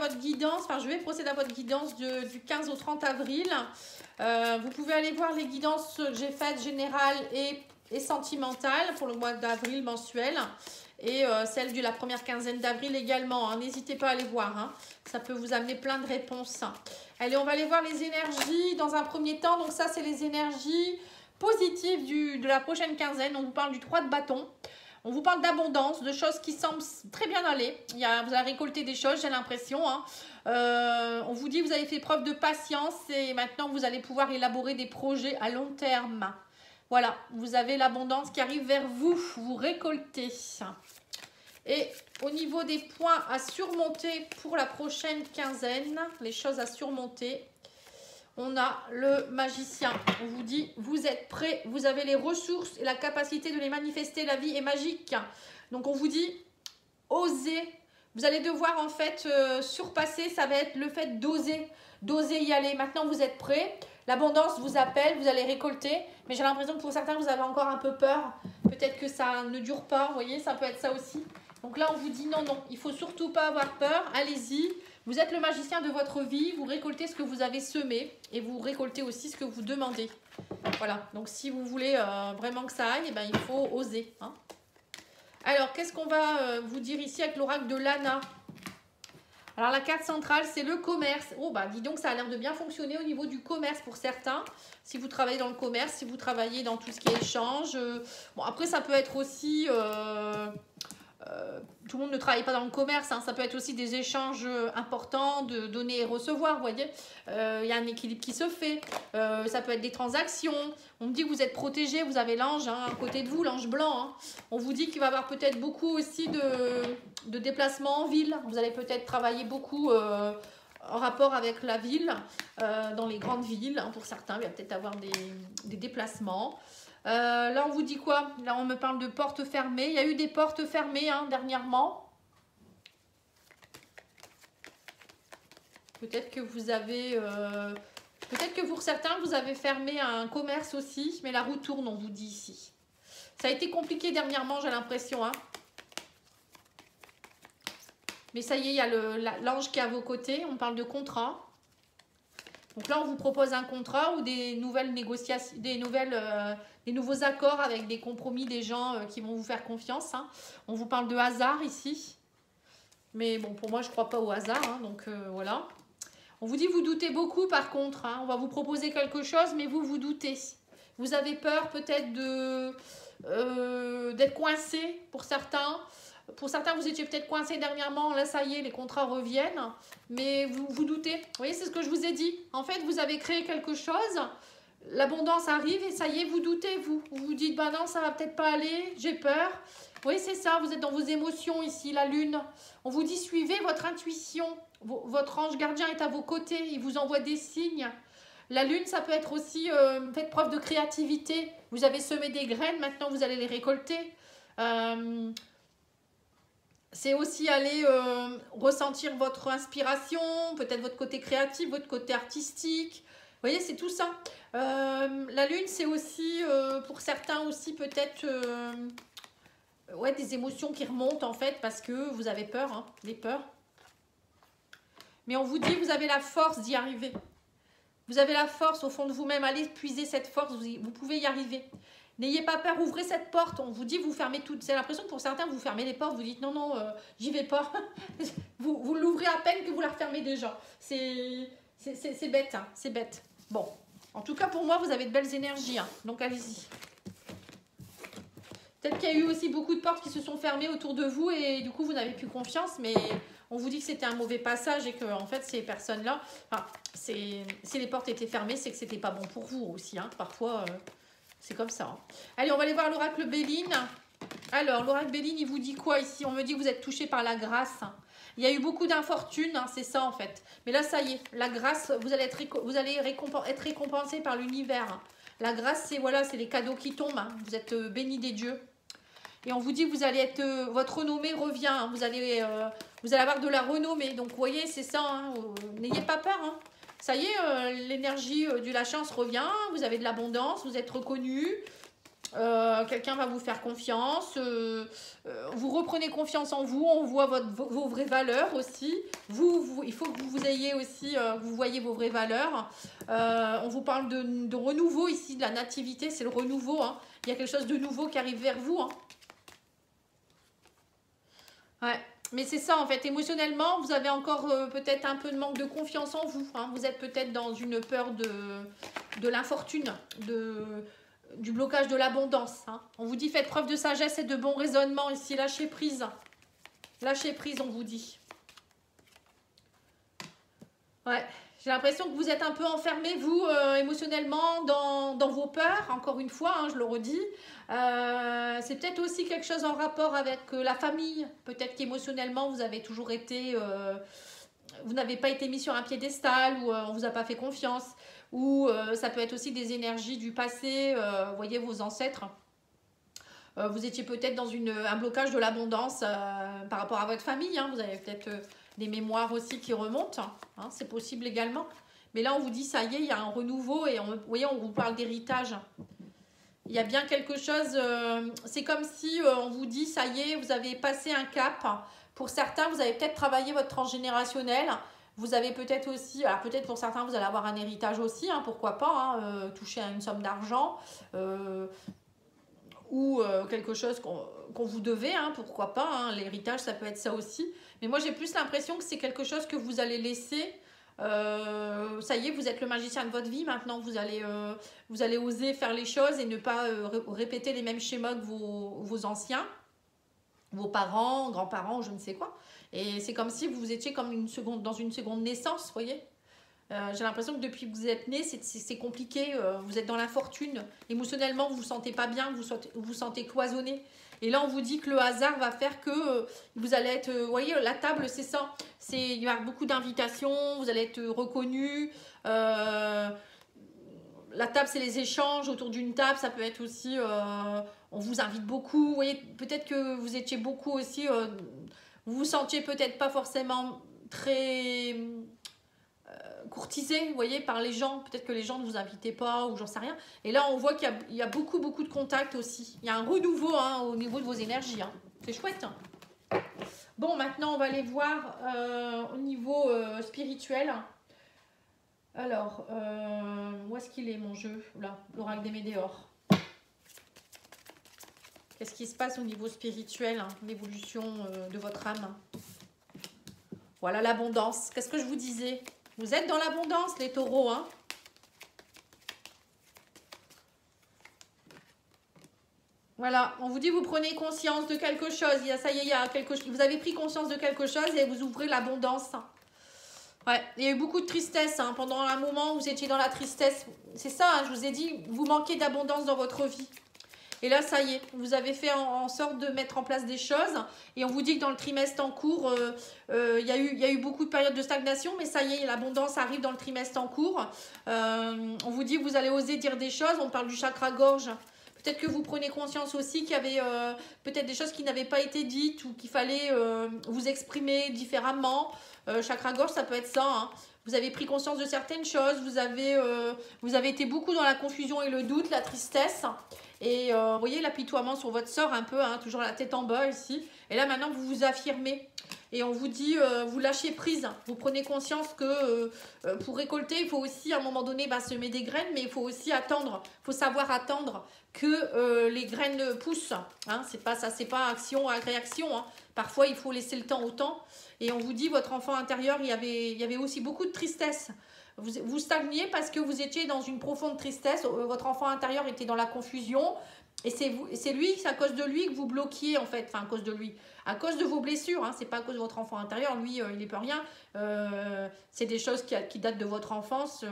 votre guidance, enfin je vais procéder à votre guidance du 15 au 30 avril. Vous pouvez aller voir les guidances que j'ai faites générales et sentimentales pour le mois d'avril mensuel. Et celle de la première quinzaine d'avril également. Hein. N'hésitez pas à aller voir. Hein. Ça peut vous amener plein de réponses. Allez, on va aller voir les énergies dans un premier temps. Donc ça, c'est les énergies positives de la prochaine quinzaine. On vous parle du 3 de bâton. On vous parle d'abondance, de choses qui semblent très bien aller. Vous allez récolter des choses, j'ai l'impression. Hein. On vous dit que vous avez fait preuve de patience et maintenant vous allez pouvoir élaborer des projets à long terme. Voilà, vous avez l'abondance qui arrive vers vous, vous récoltez. Et au niveau des points à surmonter pour la prochaine quinzaine, les choses à surmonter, on a le magicien. On vous dit, vous êtes prêts, vous avez les ressources et la capacité de les manifester. La vie est magique. Donc on vous dit, osez. Vous allez devoir en fait surpasser, ça va être le fait d'oser y aller. Maintenant vous êtes prêts. L'abondance vous appelle, vous allez récolter. Mais j'ai l'impression que pour certains, vous avez encore un peu peur. Peut-être que ça ne dure pas, vous voyez, ça peut être ça aussi. Donc là, on vous dit non, il ne faut surtout pas avoir peur. Allez-y. Vous êtes le magicien de votre vie. Vous récoltez ce que vous avez semé et vous récoltez aussi ce que vous demandez. Voilà. Donc si vous voulez vraiment que ça aille, eh ben, il faut oser. Hein. Alors, qu'est-ce qu'on va vous dire ici avec l'oracle de Lana ? Alors, la carte centrale, c'est le commerce. Oh, bah, dis donc, ça a l'air de bien fonctionner au niveau du commerce pour certains. Si vous travaillez dans le commerce, si vous travaillez dans tout ce qui est échange. Bon, après, ça peut être aussi... tout le monde ne travaille pas dans le commerce. Hein, ça peut être aussi des échanges importants, de donner et recevoir, vous voyez. Y a un équilibre qui se fait. Ça peut être des transactions. On me dit que vous êtes protégé, vous avez l'ange à côté de vous, l'ange blanc. Hein. On vous dit qu'il va y avoir peut-être beaucoup aussi de déplacements en ville. Vous allez peut-être travailler beaucoup en rapport avec la ville, dans les grandes villes. Hein, pour certains, il va peut-être avoir des déplacements. Là, on vous dit quoi? Là, on me parle de portes fermées. Il y a eu des portes fermées hein, dernièrement. Peut-être que vous avez... peut-être que pour certains, vous avez fermé un commerce aussi. Mais la roue tourne, on vous dit ici. Ça a été compliqué dernièrement, j'ai l'impression. Hein. Mais ça y est, il y a l'ange qui est à vos côtés. On parle de contrat. Donc là, on vous propose un contrat ou des nouvelles négociations, des nouveaux accords avec des compromis, des gens qui vont vous faire confiance. Hein. On vous parle de hasard ici. Mais bon, pour moi, je ne crois pas au hasard. Hein, donc voilà. On vous dit, vous doutez beaucoup par contre. Hein. On va vous proposer quelque chose, mais vous doutez. Vous avez peur peut-être d'être coincé pour certains. Pour certains, vous étiez peut-être coincé dernièrement. Là, ça y est, les contrats reviennent. Mais vous doutez. Vous voyez, c'est ce que je vous ai dit. En fait, vous avez créé quelque chose. L'abondance arrive et ça y est, vous doutez, vous. Vous vous dites, bah non, ça va peut-être pas aller. J'ai peur. Vous voyez, c'est ça. Vous êtes dans vos émotions ici, la lune. On vous dit, suivez votre intuition. Votre ange gardien est à vos côtés. Il vous envoie des signes. La lune, ça peut être aussi, faites preuve de créativité. Vous avez semé des graines. Maintenant, vous allez les récolter. C'est aussi aller ressentir votre inspiration, peut-être votre côté créatif, votre côté artistique. Vous voyez, c'est tout ça. La lune, c'est aussi, pour certains aussi, peut-être ouais, des émotions qui remontent en fait parce que vous avez peur, hein, des peurs. Mais on vous dit, vous avez la force d'y arriver. Vous avez la force au fond de vous-même. Allez puiser cette force, vous pouvez y arriver. N'ayez pas peur, ouvrez cette porte. On vous dit, vous fermez toutes. C'est l'impression que pour certains, vous fermez les portes. Vous dites, non, non, j'y vais pas. vous l'ouvrez à peine que vous la refermez déjà. C'est bête, hein, c'est bête. Bon, en tout cas, pour moi, vous avez de belles énergies. Hein, donc, allez-y. Peut-être qu'il y a eu aussi beaucoup de portes qui se sont fermées autour de vous et du coup, vous n'avez plus confiance. Mais on vous dit que c'était un mauvais passage et que, en fait, ces personnes-là, enfin, si les portes étaient fermées, c'est que c'était pas bon pour vous aussi. Hein, parfois... c'est comme ça. Hein. Allez, on va aller voir l'oracle Béline. Alors, l'oracle Béline, il vous dit quoi ici? On me dit que vous êtes touché par la grâce. Il y a eu beaucoup d'infortunes, hein, c'est ça en fait. Mais là, ça y est, la grâce, vous allez être récompensé par l'univers. La grâce, c'est voilà, c'est les cadeaux qui tombent. Hein. Vous êtes béni des dieux. Et on vous dit que vous allez être, votre renommée revient. Hein. Vous allez avoir de la renommée. Donc, vous voyez, c'est ça. Hein. N'ayez pas peur. Hein. Ça y est, l'énergie de la chance revient, vous avez de l'abondance, vous êtes reconnu. Quelqu'un va vous faire confiance. Vous reprenez confiance en vous. On voit vos vraies valeurs aussi. Il faut que vous ayez aussi, vous voyez vos vraies valeurs. On vous parle de renouveau ici, de la nativité. C'est le renouveau. Hein. Il y a quelque chose de nouveau qui arrive vers vous. Hein. Ouais. Mais c'est ça en fait, émotionnellement, vous avez encore peut-être un peu de manque de confiance en vous. Hein. Vous êtes peut-être dans une peur de l'infortune, du blocage de l'abondance. Hein. On vous dit faites preuve de sagesse et de bon raisonnement ici, lâchez prise. Lâchez prise, on vous dit. Ouais, j'ai l'impression que vous êtes un peu enfermé, vous, émotionnellement, dans vos peurs. Encore une fois, hein, je le redis. C'est peut-être aussi quelque chose en rapport avec la famille. Peut-être qu'émotionnellement, vous avez toujours été... vous n'avez pas été mis sur un piédestal ou on ne vous a pas fait confiance. Ou ça peut être aussi des énergies du passé. Vous voyez, vos ancêtres. Vous étiez peut-être dans un blocage de l'abondance par rapport à votre famille. Hein. Vous avez peut-être... des mémoires aussi qui remontent, hein, c'est possible également. Mais là, on vous dit, ça y est, il y a un renouveau et vous voyez, on vous parle d'héritage. Il y a bien quelque chose, c'est comme si on vous dit, ça y est, vous avez passé un cap. Pour certains, vous avez peut-être travaillé votre transgénérationnel. Vous avez peut-être aussi, alors peut-être pour certains, vous allez avoir un héritage aussi, hein, pourquoi pas, hein, toucher à une somme d'argent. Ou quelque chose qu'on vous devait, hein, pourquoi pas, hein, l'héritage ça peut être ça aussi, mais moi j'ai plus l'impression que c'est quelque chose que vous allez laisser, ça y est, vous êtes le magicien de votre vie, maintenant vous allez oser faire les choses et ne pas répéter les mêmes schémas que vos anciens, vos parents, grands-parents, je ne sais quoi, et c'est comme si vous étiez comme dans une seconde naissance, vous voyez. J'ai l'impression que depuis que vous êtes né, c'est compliqué, vous êtes dans l'infortune, émotionnellement vous vous sentez pas bien, vous vous sentez cloisonné. Et là on vous dit que le hasard va faire que vous allez être, vous voyez la table c'est ça, il y a beaucoup d'invitations, vous allez être reconnu, la table c'est les échanges autour d'une table, ça peut être aussi, on vous invite beaucoup, vous voyez peut-être que vous étiez beaucoup aussi, vous vous sentiez peut-être pas forcément très... courtisé, vous voyez, par les gens. Peut-être que les gens ne vous invitaient pas ou j'en sais rien. Et là, on voit qu'il y a beaucoup de contacts aussi. Il y a un renouveau hein, au niveau de vos énergies. Hein. C'est chouette. Hein. Bon, maintenant, on va aller voir au niveau spirituel. Alors, où est-ce qu'il est mon jeu? Là, l'oracle des météores. Qu'est-ce qui se passe au niveau spirituel, hein, l'évolution de votre âme? Voilà l'abondance. Qu'est-ce que je vous disais? Vous êtes dans l'abondance, les taureaux, hein? Voilà, on vous dit vous prenez conscience de quelque chose. Ça y est, il y a quelque chose. Vous avez pris conscience de quelque chose et vous ouvrez l'abondance. Ouais, il y a eu beaucoup de tristesse. Hein. Pendant un moment, vous étiez dans la tristesse. C'est ça, hein, je vous ai dit, vous manquez d'abondance dans votre vie. Et là, ça y est, vous avez fait en sorte de mettre en place des choses. Et on vous dit que dans le trimestre en cours, il y a eu beaucoup de périodes de stagnation. Mais ça y est, l'abondance arrive dans le trimestre en cours. On vous dit que vous allez oser dire des choses. On parle du chakra-gorge. Peut-être que vous prenez conscience aussi qu'il y avait peut-être des choses qui n'avaient pas été dites ou qu'il fallait vous exprimer différemment. Chakra-gorge, ça peut être ça. Hein. Vous avez pris conscience de certaines choses. Vous avez été beaucoup dans la confusion et le doute, la tristesse. Et vous voyez l'apitoiement sur votre sort un peu, hein, toujours la tête en bas ici. Et là maintenant vous vous affirmez et on vous dit vous lâchez prise. Vous prenez conscience que pour récolter il faut aussi à un moment donné semer des graines, mais il faut aussi attendre. Il faut savoir attendre que les graines poussent. Hein, c'est pas action à réaction. Hein. Parfois il faut laisser le temps au temps. Et on vous dit votre enfant intérieur il y avait aussi beaucoup de tristesse. Vous stagniez parce que vous étiez dans une profonde tristesse, votre enfant intérieur était dans la confusion et c'est lui, c'est à cause de lui que vous bloquiez en fait, enfin à cause de lui, à cause de vos blessures, hein, c'est pas à cause de votre enfant intérieur, lui il n'y peut rien, c'est des choses qui datent de votre enfance,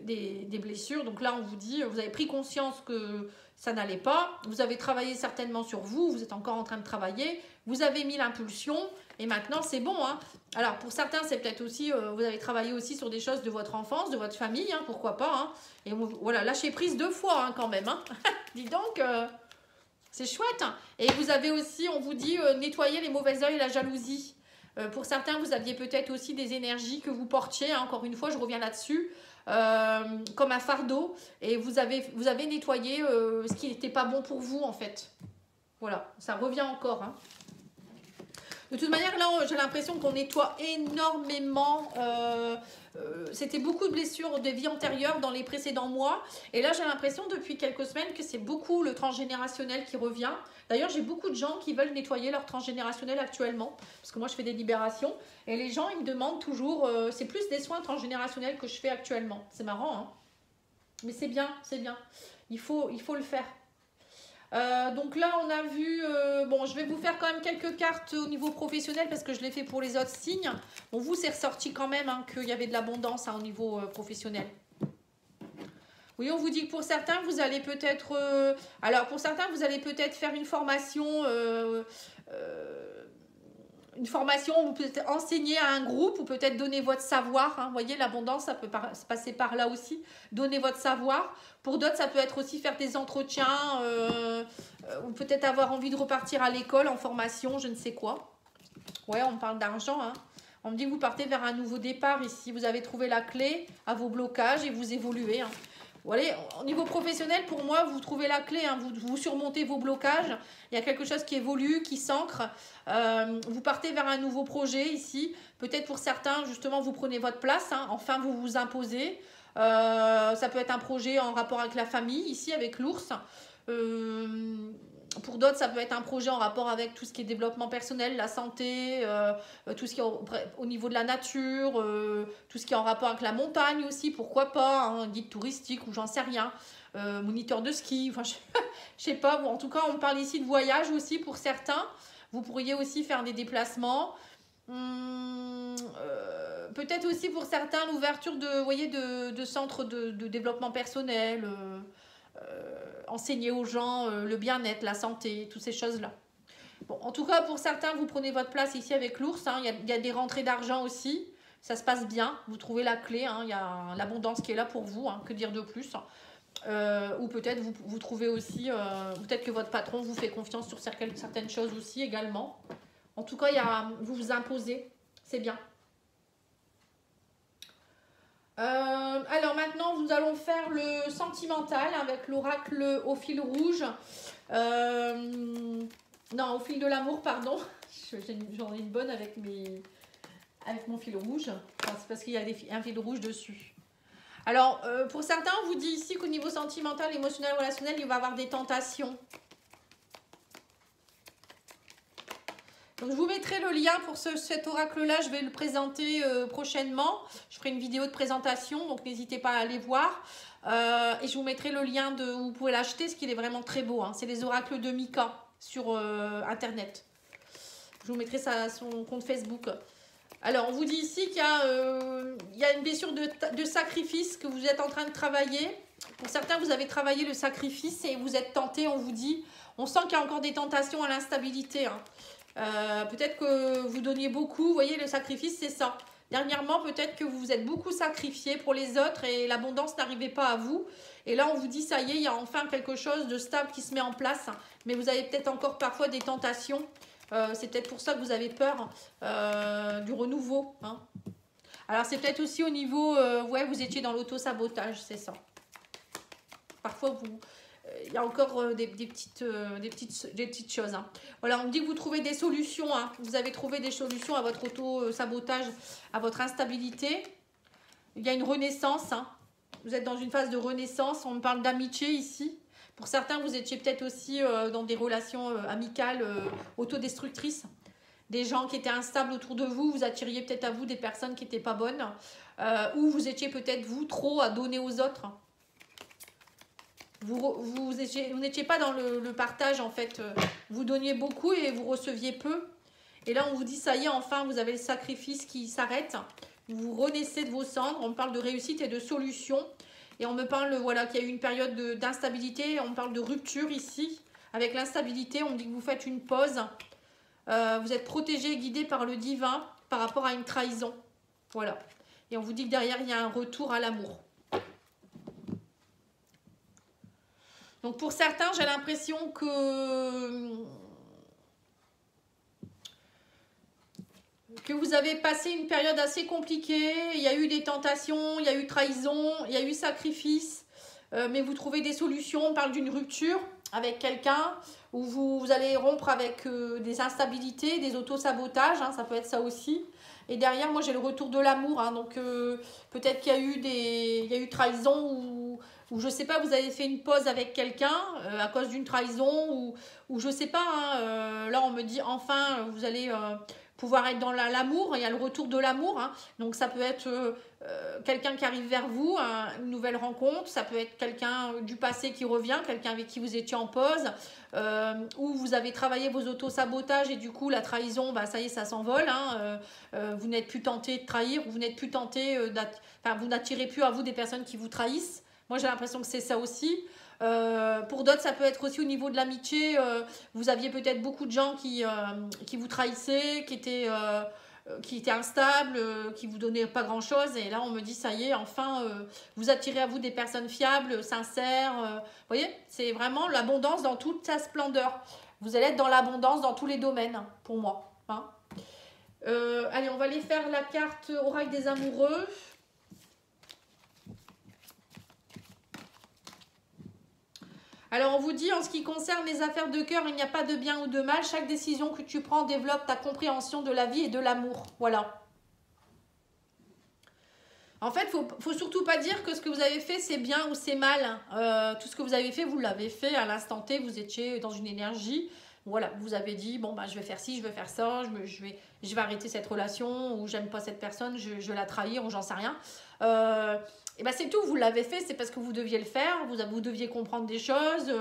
des blessures, donc là on vous dit, vous avez pris conscience que ça n'allait pas, vous avez travaillé certainement sur vous, vous êtes encore en train de travailler, vous avez mis l'impulsion et maintenant c'est bon. Hein. Alors pour certains c'est peut-être aussi, vous avez travaillé aussi sur des choses de votre enfance, de votre famille, hein, pourquoi pas. Hein. Et voilà, lâchez prise 2 fois hein, quand même. Hein. Dis donc, c'est chouette. Hein. Et vous avez aussi, on vous dit, nettoyer les mauvais œils et la jalousie. Pour certains, vous aviez peut-être aussi des énergies que vous portiez, hein, encore une fois, je reviens là-dessus, comme un fardeau, et vous avez nettoyé ce qui n'était pas bon pour vous, en fait. Voilà, ça revient encore, hein. De toute manière, là, j'ai l'impression qu'on nettoie énormément. C'était beaucoup de blessures de vie antérieure dans les précédents mois. Et là, j'ai l'impression depuis quelques semaines que c'est beaucoup le transgénérationnel qui revient. D'ailleurs, j'ai beaucoup de gens qui veulent nettoyer leur transgénérationnel actuellement. Parce que moi, je fais des libérations. Et les gens, ils me demandent toujours... c'est plus des soins transgénérationnels que je fais actuellement. C'est marrant, hein. Mais c'est bien, c'est bien. Il faut le faire. Donc là, on a vu... bon, je vais vous faire quand même quelques cartes au niveau professionnel parce que je l'ai fait pour les autres signes. Bon, vous, c'est ressorti quand même hein, qu'il y avait de l'abondance hein, au niveau professionnel. Oui, on vous dit que pour certains, vous allez peut-être... alors, pour certains, vous allez peut-être faire une formation... une formation où vous pouvez enseigner à un groupe ou peut-être donner votre savoir. Hein. Vous voyez, l'abondance, ça peut passer par là aussi. Donner votre savoir. Pour d'autres, ça peut être aussi faire des entretiens ou peut-être avoir envie de repartir à l'école en formation, je ne sais quoi. Ouais, on parle d'argent. Hein. On me dit que vous partez vers un nouveau départ ici. Vous avez trouvé la clé à vos blocages et vous évoluez. Hein. Voilà, au niveau professionnel, pour moi, vous trouvez la clé, hein, vous surmontez vos blocages, il y a quelque chose qui évolue, qui s'ancre, vous partez vers un nouveau projet ici, peut-être pour certains, justement, vous prenez votre place, hein, enfin vous vous imposez, ça peut être un projet en rapport avec la famille, ici avec l'ours, pour d'autres, ça peut être un projet en rapport avec tout ce qui est développement personnel, la santé, tout ce qui est au niveau de la nature, tout ce qui est en rapport avec la montagne aussi, pourquoi pas, hein, un guide touristique ou j'en sais rien, moniteur de ski, enfin je sais pas, bon, en tout cas on parle ici de voyage aussi pour certains, vous pourriez aussi faire des déplacements, peut-être aussi pour certains l'ouverture de centres de développement personnel, enseigner aux gens le bien-être, la santé, toutes ces choses-là. Bon, en tout cas, pour certains, vous prenez votre place ici avec l'ours. Hein, il y a des rentrées d'argent aussi. Ça se passe bien. Vous trouvez la clé. Hein, il y a l'abondance qui est là pour vous. Hein, que dire de plus ou peut-être vous trouvez aussi... peut-être que votre patron vous fait confiance sur certaines choses aussi également. En tout cas, vous vous imposez. C'est bien. Alors maintenant, nous allons faire le sentimental avec l'oracle au fil rouge. Non, au fil de l'amour, pardon. J'en ai une bonne avec mon fil rouge. Enfin, c'est parce qu'il y a un fil rouge dessus. Alors, pour certains, on vous dit ici qu'au niveau sentimental, émotionnel, relationnel, il va y avoir des tentations. Donc, je vous mettrai le lien pour cet oracle-là. Je vais le présenter prochainement. Je ferai une vidéo de présentation, donc n'hésitez pas à aller voir. Et je vous mettrai le lien où vous pouvez l'acheter, ce qui est vraiment très beau. Hein. C'est les oracles de Mika sur Internet. Je vous mettrai ça à son compte Facebook. Alors, on vous dit ici qu'il y a une blessure de sacrifice que vous êtes en train de travailler. Pour certains, vous avez travaillé le sacrifice et vous êtes tenté, on vous dit. On sent qu'il y a encore des tentations à l'instabilité. Hein. Peut-être que vous donniez beaucoup, vous voyez le sacrifice c'est ça. Dernièrement peut-être que vous vous êtes beaucoup sacrifié pour les autres et l'abondance n'arrivait pas à vous. Et là on vous dit ça y est, il y a enfin quelque chose de stable qui se met en place. Mais vous avez peut-être encore parfois des tentations. C'est peut-être pour ça que vous avez peur du renouveau. Hein. Alors c'est peut-être aussi au niveau, ouais vous étiez dans l'auto-sabotage, c'est ça. Parfois il y a encore des petites choses. Hein. Voilà, on me dit que vous trouvez des solutions. Hein. Vous avez trouvé des solutions à votre auto-sabotage, à votre instabilité. Il y a une renaissance. Hein. Vous êtes dans une phase de renaissance. On me parle d'amitié ici. Pour certains, vous étiez peut-être aussi dans des relations amicales autodestructrices. Des gens qui étaient instables autour de vous. Vous attiriez peut-être à vous des personnes qui n'étaient pas bonnes. Ou vous étiez peut-être vous trop à donner aux autres. Vous n'étiez pas dans le partage en fait, vous donniez beaucoup et vous receviez peu. Et là on vous dit ça y est, enfin vous avez le sacrifice qui s'arrête, vous renaissez de vos cendres, on me parle de réussite et de solution. Et on me parle voilà, qu'il y a eu une période d'instabilité, on me parle de rupture ici. Avec l'instabilité, on me dit que vous faites une pause, vous êtes protégé et guidé par le divin par rapport à une trahison. Voilà. Et on vous dit que derrière il y a un retour à l'amour. Donc pour certains, j'ai l'impression que que vous avez passé une période assez compliquée. Il y a eu des tentations, il y a eu trahison, il y a eu sacrifice. Mais vous trouvez des solutions. On parle d'une rupture avec quelqu'un où vous allez rompre avec des instabilités, des autosabotages. Hein, ça peut être ça aussi. Et derrière, moi, j'ai le retour de l'amour. Hein, donc, peut-être qu'il y a eu trahison ou je sais pas, vous avez fait une pause avec quelqu'un à cause d'une trahison ou je sais pas. Hein, là, on me dit enfin, vous allez pouvoir être dans l'amour. Il y a le retour de l'amour. Hein, donc, ça peut être quelqu'un qui arrive vers vous, une nouvelle rencontre. Ça peut être quelqu'un du passé qui revient, quelqu'un avec qui vous étiez en pause. Où vous avez travaillé vos autosabotages et du coup la trahison, bah, ça y est, ça s'envole. Hein, vous n'êtes plus tenté de trahir, vous n'êtes plus tenté, vous n'attirez plus à vous des personnes qui vous trahissent. Moi j'ai l'impression que c'est ça aussi. Pour d'autres, ça peut être aussi au niveau de l'amitié. Vous aviez peut-être beaucoup de gens qui vous trahissaient, qui étaient instables, qui vous donnaient pas grand chose. Et là, on me dit, ça y est, enfin, vous attirez à vous des personnes fiables, sincères. Vous voyez, c'est vraiment l'abondance dans toute sa splendeur. Vous allez être dans l'abondance dans tous les domaines, pour moi. Hein. Allez, on va aller faire la carte oracle des amoureux. Alors, on vous dit, en ce qui concerne les affaires de cœur, il n'y a pas de bien ou de mal. Chaque décision que tu prends développe ta compréhension de la vie et de l'amour. Voilà. En fait, faut surtout pas dire que ce que vous avez fait, c'est bien ou c'est mal. Tout ce que vous avez fait, vous l'avez fait à l'instant T. Vous étiez dans une énergie. Voilà, vous avez dit, bon, bah, je vais faire ci, je vais faire ça, je vais arrêter cette relation, ou j'aime pas cette personne, je vais la trahir, ou j'en sais rien. Et ben c'est tout, vous l'avez fait, c'est parce que vous deviez le faire, vous deviez comprendre des choses,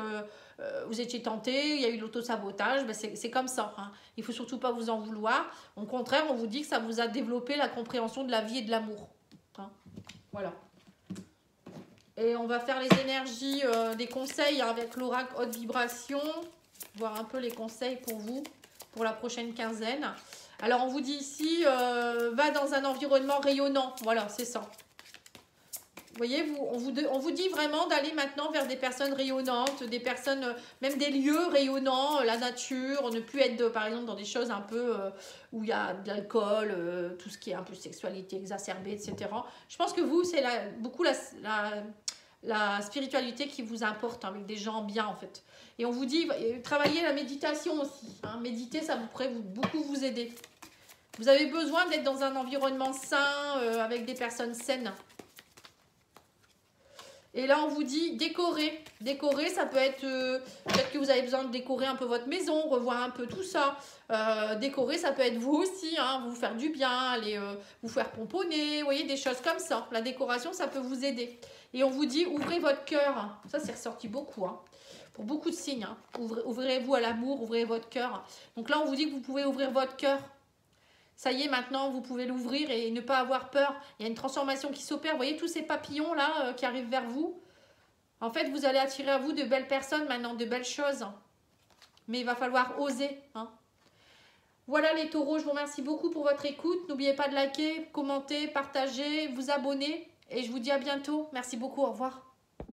vous étiez tenté, il y a eu l'autosabotage, ben c'est comme ça. Hein. Il ne faut surtout pas vous en vouloir. Au contraire, on vous dit que ça vous a développé la compréhension de la vie et de l'amour. Hein. Voilà. Et on va faire les énergies, des conseils avec l'oracle haute vibration, voir un peu les conseils pour vous, pour la prochaine quinzaine. Alors on vous dit ici, va dans un environnement rayonnant, voilà, c'est ça. Vous voyez, on vous dit vraiment d'aller maintenant vers des personnes rayonnantes, des personnes, même des lieux rayonnants, la nature, ne plus être, par exemple, dans des choses un peu où il y a de l'alcool, tout ce qui est un peu sexualité exacerbée, etc. Je pense que vous, c'est beaucoup la spiritualité qui vous importe, hein, avec des gens bien, en fait. Et on vous dit, travaillez la méditation aussi. Hein, méditer, ça pourrait beaucoup vous aider. Vous avez besoin d'être dans un environnement sain, avec des personnes saines. Et là, on vous dit décorer. Décorer, ça peut être... peut-être que vous avez besoin de décorer un peu votre maison, revoir un peu tout ça. Décorer, ça peut être vous aussi, hein, vous faire du bien, aller vous faire pomponner, vous voyez, des choses comme ça. La décoration, ça peut vous aider. Et on vous dit, ouvrez votre cœur. Ça, c'est ressorti beaucoup, hein, pour beaucoup de signes. Hein. Ouvrez-vous à l'amour, ouvrez votre cœur. Donc là, on vous dit que vous pouvez ouvrir votre cœur. Ça y est, maintenant, vous pouvez l'ouvrir et ne pas avoir peur. Il y a une transformation qui s'opère. Vous voyez tous ces papillons-là qui arrivent vers vous. En fait, vous allez attirer à vous de belles personnes maintenant, de belles choses. Mais il va falloir oser. Hein. Voilà les taureaux, je vous remercie beaucoup pour votre écoute. N'oubliez pas de liker, commenter, partager, vous abonner. Et je vous dis à bientôt. Merci beaucoup, au revoir.